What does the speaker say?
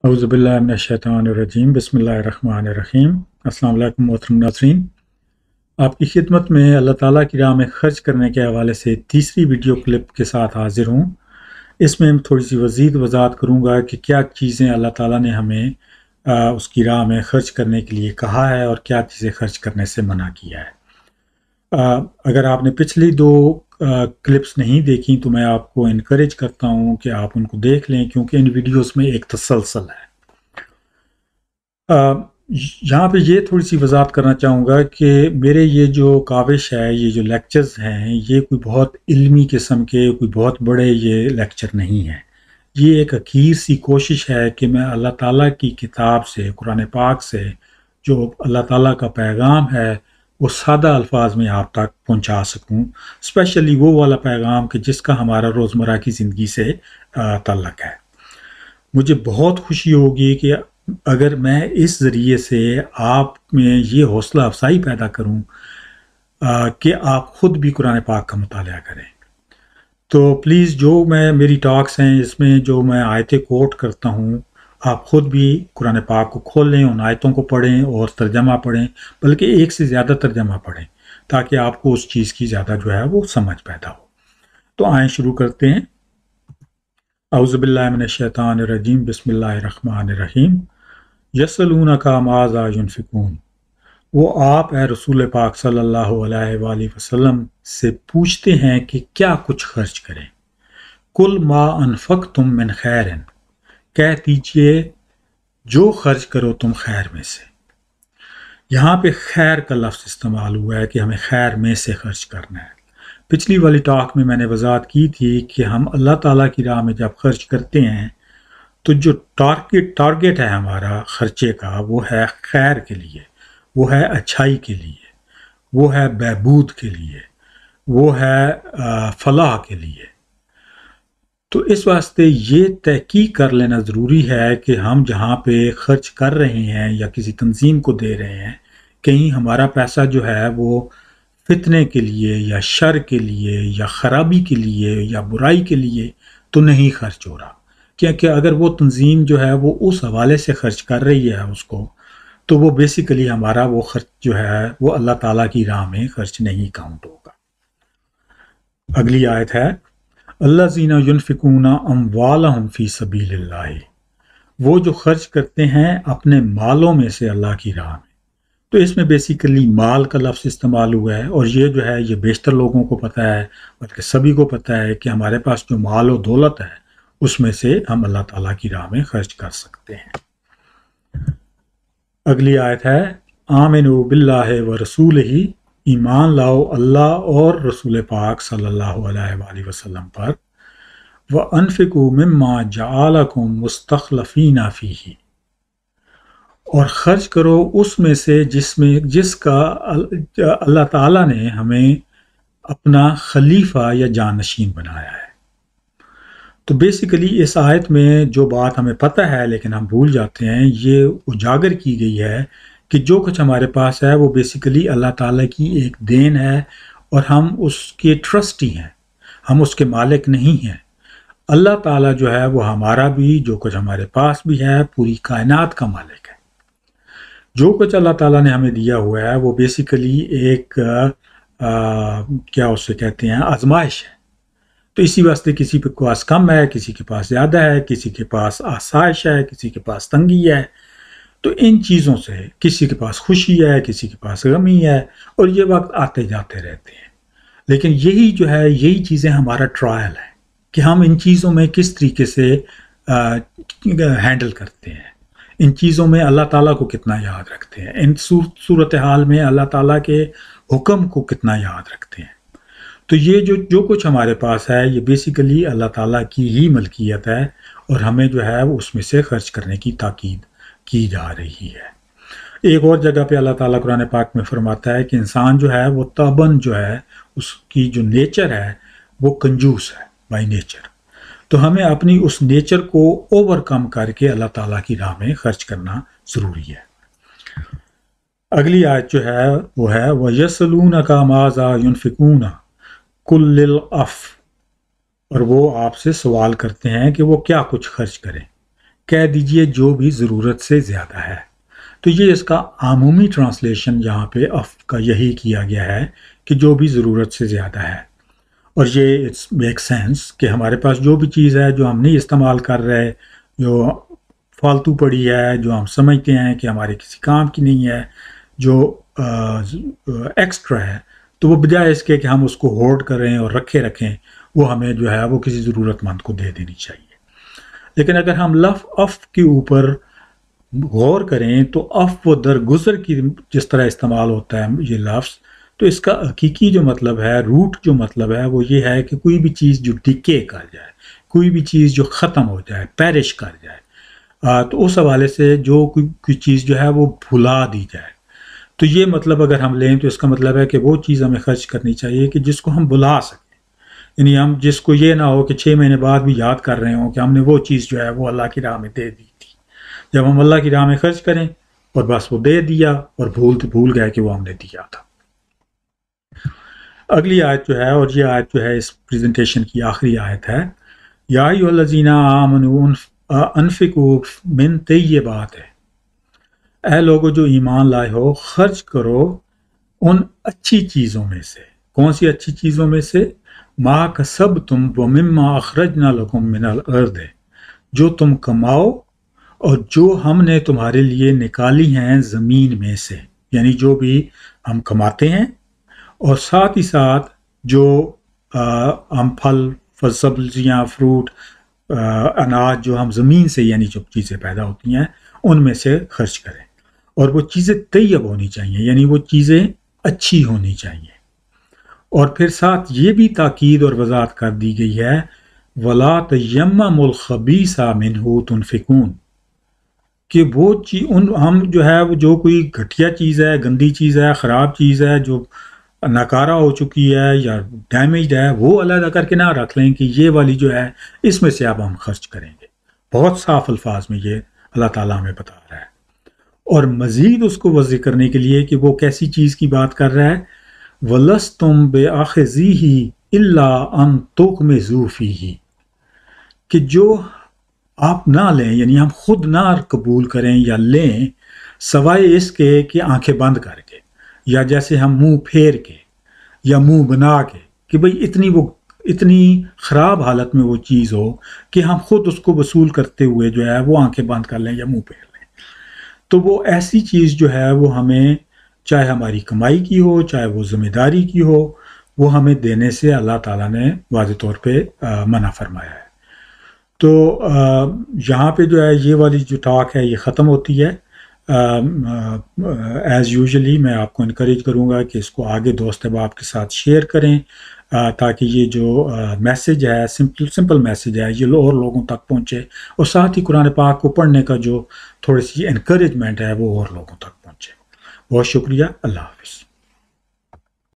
औज़ुबिल्लाहिमिनश्शैतानिर्रजीम बिस्मिल्लाहिर्रहमानिर्रहीम। अस्सलाम वालेकुम मोहतरम नाज़रीन, आपकी खिदमत में अल्लाह ताला की राह में ख़र्च करने के हवाले से तीसरी वीडियो क्लिप के साथ हाज़िर हूँ। इसमें हम थोड़ी सी मज़ीद वज़ाहत करूँगा कि क्या चीज़ें अल्लाह ताला ने हमें उसकी राह में ख़र्च करने के लिए कहा है और क्या चीज़ें ख़र्च करने से मना किया है। अगर आपने पिछली दो क्लिप्स नहीं देखी तो मैं आपको इनकरेज करता हूँ कि आप उनको देख लें, क्योंकि इन वीडियोस में एक तसलसल है। यहाँ पे ये थोड़ी सी वजाहत करना चाहूँगा कि मेरे ये जो काविश है, ये जो लेक्चर्स हैं, ये कोई बहुत इल्मी किस्म के, कोई बहुत बड़े ये लेक्चर नहीं हैं। ये एक अखीर सी कोशिश है कि मैं अल्लाह ताला की किताब से, कुरान पाक से जो अल्लाह ताला का पैगाम है वो सादा अल्फाज में आप तक पहुँचा सकूँ। स्पेशली वो वाला पैगाम कि जिसका हमारा रोज़मर्रा की ज़िंदगी से ताल्लुक़ है। मुझे बहुत खुशी होगी कि अगर मैं इस ज़रिए से आप में ये हौसला अफजाई पैदा करूं कि आप ख़ुद भी कुरान पाक का मुतालिया करें। तो प्लीज़ जो मेरी टॉक्स हैं, इसमें जो मैं आयतें कोट करता हूं, आप ख़ुद भी कुरान पाक को खोलें, उन आयतों को पढ़ें और तर्जमा पढ़ें, बल्कि एक से ज़्यादा तर्जमा पढ़ें, ताकि आपको उस चीज़ की ज़्यादा जो है वो समझ पैदा हो। तो आएँ शुरू करते हैं। औज़ुबिल्लाहिमिनश्शैतानिर्रजीम बिस्मिल्लाहिर्रहमानिर्रहीम। यसअलूनका माज़ा युनफ़िकून, वो आप ए रसूल पाक सल्लल्लाहु अलैहि वसल्लम से पूछते हैं कि क्या कुछ खर्च करें। कुल मा अनफ़क़्तुम मिन खैरिन, कह दीजिए जो खर्च करो तुम खैर में से। यहाँ पे खैर का लफ्ज़ इस्तेमाल हुआ है कि हमें खैर में से खर्च करना है। पिछली वाली टॉक में मैंने वज़ाहत की थी कि हम अल्लाह ताला की राह में जब खर्च करते हैं तो जो टारगेट है हमारा खर्चे का, वो है खैर के लिए, वो है अच्छाई के लिए, वो है बहबूद के लिए, वो है फलाह के लिए। तो इस वास्ते ये तहकीक कर लेना ज़रूरी है कि हम जहाँ पे खर्च कर रहे हैं या किसी तंजीम को दे रहे हैं, कहीं हमारा पैसा जो है वो फितने के लिए या शर के लिए या ख़राबी के लिए या बुराई के लिए तो नहीं खर्च हो रहा। क्योंकि अगर वो तंजीम जो है वो उस हवाले से खर्च कर रही है उसको, तो वो बेसिकली हमारा वो खर्च जो है वो अल्लाह ताला की राह में खर्च नहीं काउंट होगा। अगली आयत है, अल्लज़ीना युनफ़िकूना अम्वालहुम फ़ी सबीलिल्लाह, वो जो खर्च करते हैं अपने मालों में से अल्लाह की राह में। तो इसमें बेसिकली माल का लफ्ज़ इस्तेमाल हुआ है, और ये जो है ये बेशतर लोगों को पता है, बल्कि सभी को पता है कि हमारे पास जो माल और दौलत है उसमें से हम अल्लाह ताला की राह में खर्च कर सकते हैं। अगली आयत है, आमिनु बिल्लाहि व रसूलिही, ईमान लाओ अल्लाह और रसूल पाक सल्लल्लाहु अलैहि वसल्लम पर। व अनफिकू मिम्मा जअलकुम मुस्तखलफीना फीही, और खर्च करो उसमें से जिसका अल्लाह ताला ने हमें अपना खलीफा या जानशीन बनाया है। तो बेसिकली इस आयत में जो बात हमें पता है लेकिन हम भूल जाते हैं, ये उजागर की गई है कि जो कुछ हमारे पास है वो बेसिकली अल्लाह ताला की एक देन है, और हम उसके ट्रस्टी हैं, हम उसके मालिक नहीं हैं। अल्लाह ताला जो है वो हमारा भी, जो कुछ हमारे पास भी है, पूरी कायनात का मालिक है। जो कुछ अल्लाह ताला ने हमें दिया हुआ है वो बेसिकली एक क्या उसे कहते हैं, आजमाइश है। तो इसी वास्ते किसी के पास कम है, किसी के पास ज़्यादा है, किसी के पास आसाइश है, किसी के पास तंगी है। तो इन चीज़ों से किसी के पास खुशी है, किसी के पास गमी है, और ये वक्त आते जाते रहते हैं। लेकिन यही जो है, यही चीज़ें हमारा ट्रायल है कि हम इन चीज़ों में किस तरीके से हैंडल करते हैं, इन चीज़ों में अल्लाह ताला को कितना याद रखते हैं, इन सूरत हाल में अल्लाह ताला के हुक्म को कितना याद रखते हैं। तो ये जो कुछ हमारे पास है ये बेसिकली अल्लाह ताला की ही मलकियत है, और हमें जो है उसमें से खर्च करने की ताकीद की जा रही है। एक और जगह पे अल्लाह ताला कुरान पाक में फरमाता है कि इंसान जो है वो तबन जो है, उसकी जो नेचर है वो कंजूस है बाय नेचर। तो हमें अपनी उस नेचर को ओवरकम करके अल्लाह ताला की राह में खर्च करना ज़रूरी है। अगली आयत जो है वो है, वयसलूनका माज़ा युनफ़िकूना कुल लिल अफ़, और वो आपसे सवाल करते हैं कि वो क्या कुछ खर्च करें। کہہ دیجئے جو بھی ضرورت سے زیادہ ہے۔ تو یہ اس کا عمومی ٹرانسلیشن یہاں پہ اف کا یہی کیا گیا ہے کہ جو بھی ضرورت سے زیادہ ہے۔ اور یہ اٹس میک سینس کہ ہمارے پاس جو بھی چیز ہے جو ہم نہیں استعمال کر رہے، جو فالتو پڑی ہے، جو ہم سمجھتے ہیں کہ ہمارے کسی کام کی نہیں ہے، جو ایکسٹرا ہے، تو وہ بجائے اس کے کہ ہم اس کو ہولڈ کریں اور رکھیں وہ ہمیں جو ہے وہ کسی ضرورت مند کو دے دینی چاہیے۔ لیکن اگر ہم لف اف کے اوپر غور کریں تو اف و درگزر کی جس طرح استعمال ہوتا ہے یہ لفظ، تو اس کا حقیقی جو مطلب ہے، روٹ جو مطلب ہے وہ یہ ہے کہ کوئی بھی چیز جو ڈکے کر جائے، کوئی بھی چیز جو ختم ہو جائے، پیرش کر جائے، تو اس حوالے سے جو کوئی چیز جو ہے وہ بھلا دی جائے۔ تو یہ مطلب اگر ہم لیں تو اس کا مطلب ہے کہ وہ چیز ہمیں خرچ کرنی چاہیے کہ جس کو ہم بھلا سکیں، یعنی ہم جس کو یہ نہ ہو کہ 6 مہینے بعد بھی یاد کر رہے ہوں کہ ہم نے وہ چیز جو ہے وہ اللہ کی راہ میں دے دی تھی۔ جب ہم اللہ کی راہ میں خرچ کریں اور بس وہ دے دیا اور بھول گئے کہ وہ ہم نے دیا تھا۔ اگلی آیت جو ہے، اور یہ آیت جو ہے اس پریزنٹیشن کی آخری آیت ہے، یا ایھا الذین آمنوا انفقوا من طیبات، اے لوگو جو ایمان لائے ہو خرچ کرو ان اچھی چیزوں میں سے۔ کون سی اچھی چیزوں میں سے؟ ما کسبتم ومما اخرجنا لکم من الارض، جو تم کماؤ اور جو ہم نے تمہارے لیے نکالی ہیں زمین میں سے، یعنی جو بھی ہم کماتے ہیں، اور ساتھ ہی ساتھ جو ہم پھل سبزیاں، فروٹ، اناج جو ہم زمین سے یعنی جو چیزیں پیدا ہوتی ہیں ان میں سے خرچ کریں، اور وہ چیزیں طیب ہونی چاہیے، یعنی وہ چیزیں اچھی ہونی چاہیے۔ اور پھر ساتھ یہ بھی تاکید اور وضاحت کر دی گئی ہے، وَلَا تَيَمَّمُوا الْخَبِيثَ مِنْهُ تُنْفِقُونَ، کہ وہ ہم جو ہے وہ جو کوئی گھٹیا چیز ہے، گندی چیز ہے، خراب چیز ہے، جو ناکارہ ہو چکی ہے یا ڈیمیجڈ ہے، وہ علیحدہ کر کے نہ رکھ لیں کہ یہ والی جو ہے اس میں سے اب ہم خرچ کریں گے۔ بہت صاف الفاظ میں یہ اللہ تعالیٰ ہمیں بتا رہا ہے، اور مزید اس کو واضح کرنے کے لیے کہ وہ کیسی چیز کی بات کر رہا ہے، وَلَسْتُمْ بِآخِذِيهِ إِلَّا أَن تُغْمِضُوا فِيهِ، کہ جو آپ نہ لیں، یعنی ہم خود نہ قبول کریں یا لیں سوائے اس کے کہ آنکھیں بند کر کے، یا جیسے ہم منہ پھیر کے یا منہ بنا کے کہ بھئی اتنی خراب حالت میں وہ چیز ہو کہ ہم خود اس کو وصول کرتے ہوئے جو ہے وہ آنکھیں بند کر لیں یا منہ پھیر لیں۔ تو وہ ایسی چیز جو ہے وہ ہمیں، چاہے ہماری کمائی کی ہو، چاہے وہ ذمہ داری کی ہو، وہ ہمیں دینے سے اللہ تعالیٰ نے واضح طور پہ منع فرمایا ہے۔ تو یہاں پہ جو ہے یہ والی جو ٹاک ہے یہ ختم ہوتی ہے۔ ایز یوزلی میں آپ کو انکریج کروں گا کہ اس کو آگے دوست احباب کے ساتھ شیئر کریں، تاکہ یہ جو میسیج ہے، سمپل میسیج ہے، یہ اور لوگوں تک پہنچے، اور ساتھ ہی قرآن پاک کو پڑھنے کا جو تھوڑی سی انکریجمنٹ ہے وہ اور لوگوں تک پہنچے۔ بہت شکریہ، اللہ حافظ۔